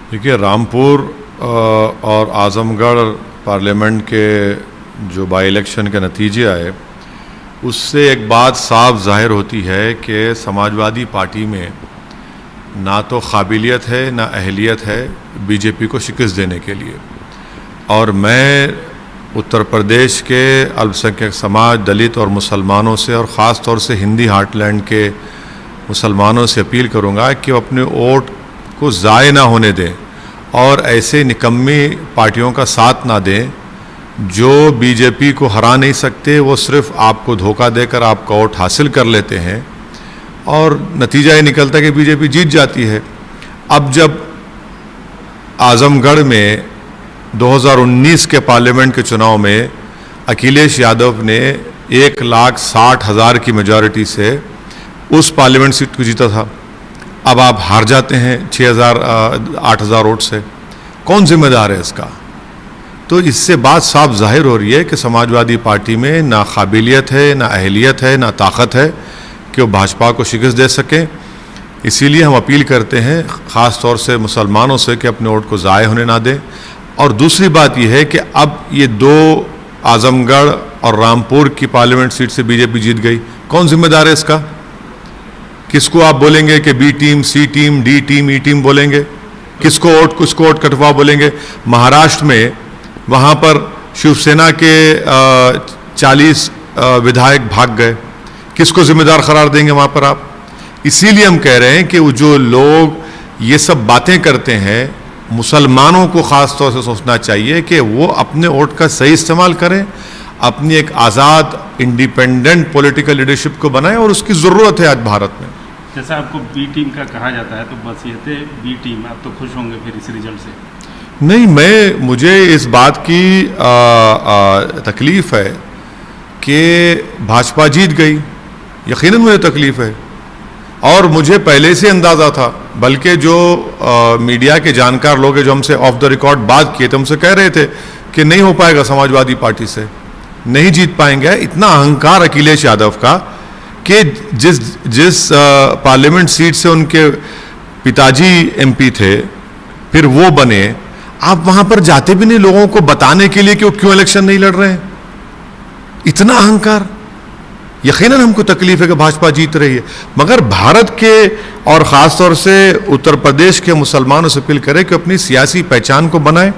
देखिए, रामपुर और आज़मगढ़ पार्लियामेंट के जो बाई इलेक्शन के नतीजे आए, उससे एक बात साफ जाहिर होती है कि समाजवादी पार्टी में ना तो काबिलियत है ना अहलियत है बीजेपी को शिकस्त देने के लिए। और मैं उत्तर प्रदेश के अल्पसंख्यक समाज, दलित और मुसलमानों से, और ख़ास तौर से हिंदी हार्टलैंड के मुसलमानों से अपील करूंगा कि वो अपने वोट को ज़ाय ना होने दें और ऐसे निकम्मी पार्टियों का साथ ना दें जो बीजेपी को हरा नहीं सकते। वो सिर्फ आपको धोखा देकर आपका वोट हासिल कर लेते हैं और नतीजा ये निकलता है कि बीजेपी जीत जाती है। अब जब आज़मगढ़ में 2019 के पार्लियामेंट के चुनाव में अखिलेश यादव ने 1,60,000 की मेजॉरिटी से उस पार्लियामेंट सीट को जीता था, अब आप हार जाते हैं 8,000 वोट से। कौन जिम्मेदार है इसका? तो इससे बात साफ जाहिर हो रही है कि समाजवादी पार्टी में ना काबिलियत है, ना अहलियत है, ना ताकत है कि वो भाजपा को शिकस्त दे सकें। इसीलिए हम अपील करते हैं ख़ास तौर से मुसलमानों से कि अपने वोट को ज़ाय होने ना दें। और दूसरी बात यह है कि अब ये 2 आज़मगढ़ और रामपुर की पार्लियामेंट सीट से बीजेपी जीत गई, कौन जिम्मेदार है इसका? किसको आप बोलेंगे कि बी टीम, सी टीम, डी टीम, ई टीम बोलेंगे? किसको वोट कटवा बोलेंगे? महाराष्ट्र में वहाँ पर शिवसेना के 40 विधायक भाग गए, किसको जिम्मेदार करार देंगे वहाँ पर आप? इसीलिए हम कह रहे हैं कि वो जो लोग ये सब बातें करते हैं, मुसलमानों को ख़ास तौर से सोचना चाहिए कि वो अपने वोट का सही इस्तेमाल करें, अपनी एक आज़ाद इंडिपेंडेंट पॉलिटिकल लीडरशिप को बनाएं, और उसकी ज़रूरत है आज भारत में। जैसा आपको बी टीम का कहा जाता है, तो बस ये थे बी टीम, आप तो खुश होंगे फिर इस रिजल्ट से? नहीं, मुझे इस बात की तकलीफ़ है कि भाजपा जीत गई, यकीनन मुझे तकलीफ़ है। और मुझे पहले से अंदाज़ा था, बल्कि जो मीडिया के जानकार लोग हैं जो हमसे ऑफ द रिकॉर्ड बात किए थे, हमसे कह रहे थे कि नहीं हो पाएगा, समाजवादी पार्टी से नहीं जीत पाएंगे। इतना अहंकार अखिलेश यादव का कि जिस पार्लियामेंट सीट से उनके पिताजी एमपी थे, फिर वो बने, आप वहां पर जाते भी नहीं लोगों को बताने के लिए कि वो क्यों इलेक्शन नहीं लड़ रहे हैं। इतना अहंकार। यकीनन हमको तकलीफ है कि भाजपा जीत रही है, मगर भारत के और ख़ास तौर से उत्तर प्रदेश के मुसलमानों से अपील करें कि अपनी सियासी पहचान को बनाएं,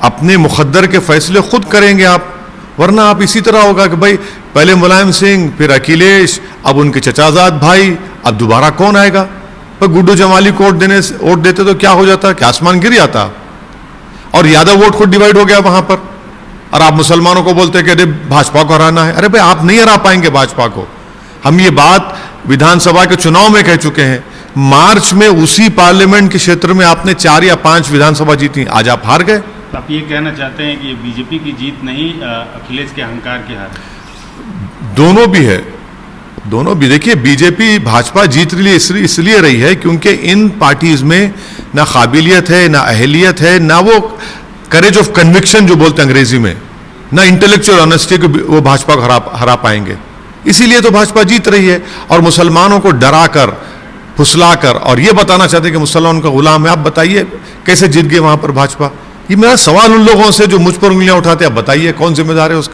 अपने मुक़द्दर के फैसले खुद करेंगे आप। वरना आप इसी तरह होगा कि भाई पहले मुलायम सिंह, फिर अखिलेश, अब उनके चचाजाद भाई, अब दोबारा कौन आएगा? पर गुड्डू जमाली को वोट देते तो क्या हो जाता कि आसमान गिर जाता, और यादव वोट खुद डिवाइड हो गया वहां पर। और आप मुसलमानों को बोलते कि अरे भाजपा को हराना है। अरे भाई, आप नहीं हरा पाएंगे भाजपा को। हम ये बात विधानसभा के चुनाव में कह चुके हैं। मार्च में उसी पार्लियामेंट के क्षेत्र में आपने 4 या 5 विधानसभा जीती, आज आप हार गए। आप ये कहना चाहते हैं कि बीजेपी की जीत नहीं, अखिलेश के अहंकार की हार? दोनों भी है, दोनों भी। देखिए, बीजेपी भाजपा जीत रही है इसलिए रही है क्योंकि इन पार्टीज में ना काबिलियत है, ना अहलियत है, ना वो करेज ऑफ कन्विक्शन जो बोलते हैं अंग्रेजी में, ना इंटेलेक्चुअल ऑनेस्टी को वो भाजपा को हरा पाएंगे। इसीलिए तो भाजपा जीत रही है। और मुसलमानों को डराकर, फुसलाकर और ये बताना चाहते हैं कि मुसलमान का गुलाम है। आप बताइए कैसे जीत गए वहां पर भाजपा? ये मेरा सवाल उन लोगों से जो मुझ पर उंगलियां उठाते हैं, आप बताइए कौन जिम्मेदार है उसका?